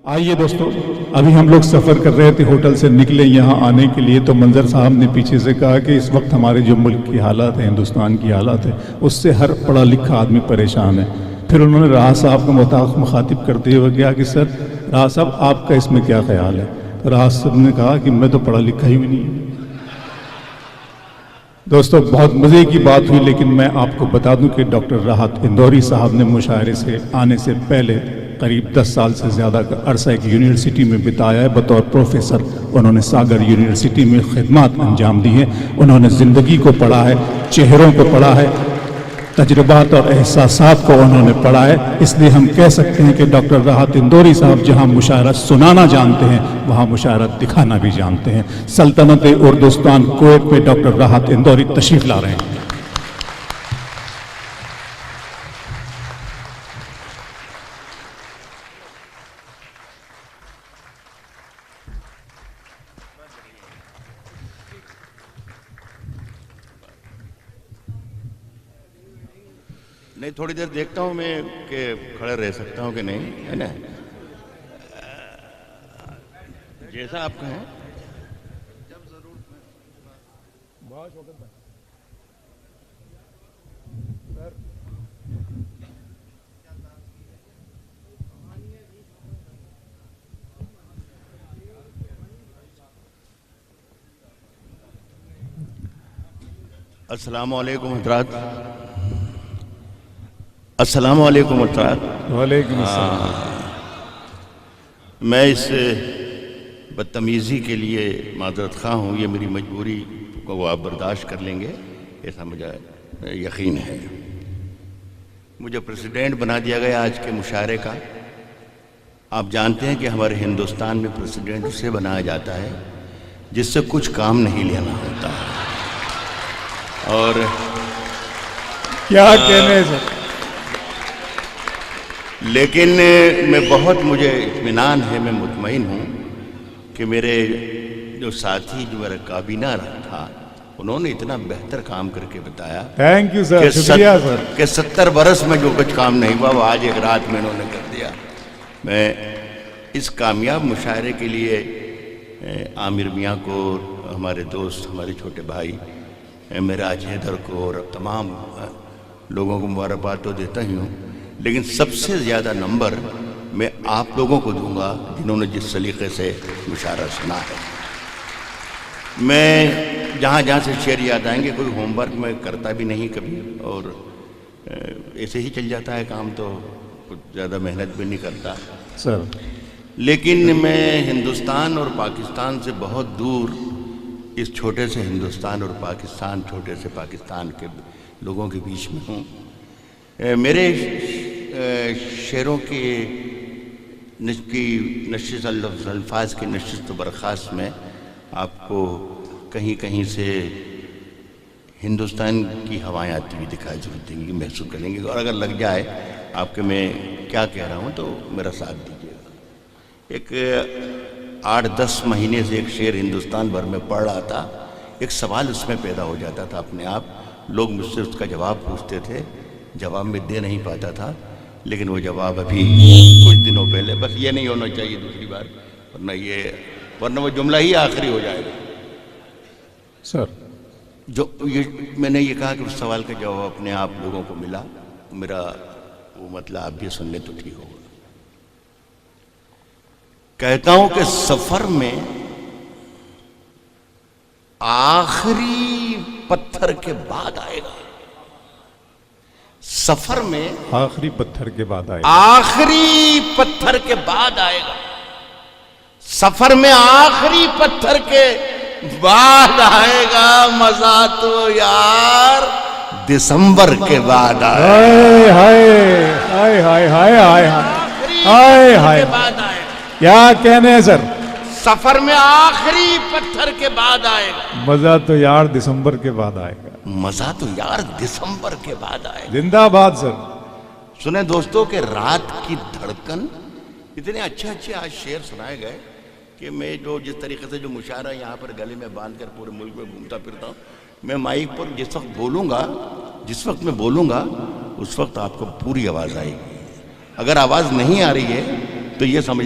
آئیے دوستو، ابھی ہم لوگ سفر کر رہے تھے، ہوٹل سے نکلے یہاں آنے کے لیے تو منظر صاحب نے پیچھے سے کہا کہ اس وقت ہمارے جو ملک کی حالات ہیں، ہندوستان کی حالات ہے، اس سے ہر پڑھا لکھا آدمی پریشان ہے۔ پھر انہوں نے راحت صاحب کو مخاطب کرتے ہوئے کہا کہ سر راحت صاحب آپ کا اس میں کیا خیال ہے؟ راحت صاحب نے کہا کہ میں تو پڑھا لکھا ہی نہیں ہوں۔ دوستو بہت مزے کی بات ہوئی، لیکن میں آپ کو بتا دوں کہ ڈاکٹر راحت اندوری صاحب نے مشاعرے سے آنے سے پہلے قریب 10 سال سے زیادہ کا عرصہ ایک یونیورسٹی میں بتایا ہے بطور پروفیسر۔ انہوں نے ساگر یونیورسٹی میں خدمات انجام دی ہیں، انہوں نے زندگی کو پڑھا ہے، چہروں کو پڑھا ہے، تجربات اور احساسات کو انہوں نے پڑھا ہے۔ اس لیے ہم کہہ سکتے ہیں کہ ڈاکٹر راحت اندوری صاحب جہاں مشاعرہ سنانا جانتے ہیں وہاں مشاعرہ دکھانا بھی جانتے ہیں۔ سلطنت اردوستان کویت پہ ڈاکٹر راحت اندوری تشریف لا رہے ہیں۔ نہیں تھوڑی دیر دیکھتا ہوں میں کہ کھڑے رہ سکتا ہوں کہ نہیں، ہے نا، جیسا آپ کہیں۔ السلام علیکم حضرات، السلام علیکم حضرات۔ وعلیکم السلام۔ میں اس بدتمیزی کے لیے معذرت خواہ ہوں، یہ میری مجبوری کو وہ آپ برداشت کر لیں گے ایسا مجھے یقین ہے۔ مجھے پریزیڈنٹ بنا دیا گیا آج کے مشاعرے کا۔ آپ جانتے ہیں کہ ہمارے ہندوستان میں پریزیڈنٹ اسے بنایا جاتا ہے جس سے کچھ کام نہیں لینا ہوتا، اور کیا کہنے سر، لیکن مجھے اطمینان ہے، میں مطمئن ہوں کہ میرے جو ساتھی، جو میرا کابینہ تھا، انہوں نے اتنا بہتر کام کر کے بتایا۔ تھینک یو سر، شکریہ سر، کہ 70 برس میں جو کچھ کام نہیں ہوا وہ آج ایک رات میں انہوں نے کر دیا۔ میں اس کامیاب مشاعرے کے لیے عامر میاں کو، ہمارے دوست، ہمارے چھوٹے بھائی معراج حیدر کو اور تمام لوگوں کو مبارکباد تو دیتا ہی ہوں، لیکن سب سے زیادہ نمبر میں آپ لوگوں کو دوں گا جنہوں نے جس سلیقے سے مشاعرہ سنا ہے۔ میں جہاں جہاں سے شعر یاد آئیں گے، کوئی ہوم ورک میں کرتا بھی نہیں کبھی، اور ایسے ہی چل جاتا ہے کام، تو کچھ زیادہ محنت بھی نہیں کرتا سر۔ لیکن میں ہندوستان اور پاکستان سے بہت دور، اس چھوٹے سے ہندوستان اور پاکستان، چھوٹے سے پاکستان کے لوگوں کے بیچ میں ہوں۔ میرے شعروں کی نشست الفاظ کی نشست و برخاست میں آپ کو کہیں کہیں سے ہندوستان کی ہوائیں آتی ہوئی دکھائی ضرور دیں گی، محسوس کریں گے، اور اگر لگ جائے آپ کے میں کیا کہہ رہا ہوں تو میرا ساتھ دیجیے گا۔ ایک 8-10 مہینے سے ایک شعر ہندوستان بھر میں پڑھ رہا تھا، ایک سوال اس میں پیدا ہو جاتا تھا اپنے آپ، لوگ مجھ سے اس کا جواب پوچھتے تھے، جواب میں دے نہیں پاتا تھا، لیکن وہ جواب ابھی کچھ دنوں پہلے، بس یہ نہیں ہونا چاہیے دوسری بار، ورنہ وہ جملہ ہی آخری ہو جائے گا سر۔ میں نے یہ کہا کہ اس سوال کا جواب اپنے آپ لوگوں کو ملا، میرا وہ مطلب آپ بھی سن لیں تو ٹھیک ہوگا۔ کہتا ہوں کہ سفر میں آخری پتھر کے بعد آئے گا، سفر میں آخری پتھر کے بعد آئے گا، آخری پتھر کے بعد آئے گا، سفر میں آخری پتھر کے بعد آئے گا، مزہ تو یار دسمبر کے بعد آئے گا، ہائے ہائے ہائے ہائے ہائے ہائے ہائے، کیا کہنے ہیں سر، سفر میں آخری پتھر کے بعد آئے گا، مزہ تو یار دسمبر کے بعد آئے گا، مزہ تو یار دسمبر کے بعد آئے گا۔ زندہ باد سر۔ سنیں دوستو کہ رات کی دھڑکن، اتنے اچھے آج شعر سنائے گئے کہ میں جس طریقے سے جو مشاعرہ یہاں پر گلے میں باندھ کر پورے ملک میں گھومتا پھرتا ہوں، میں مائک پر جس وقت میں بولوں گا اس وقت آپ کو پوری آواز آئے گی۔ اگر آواز نہیں آ رہی ہے تو یہ سمجھ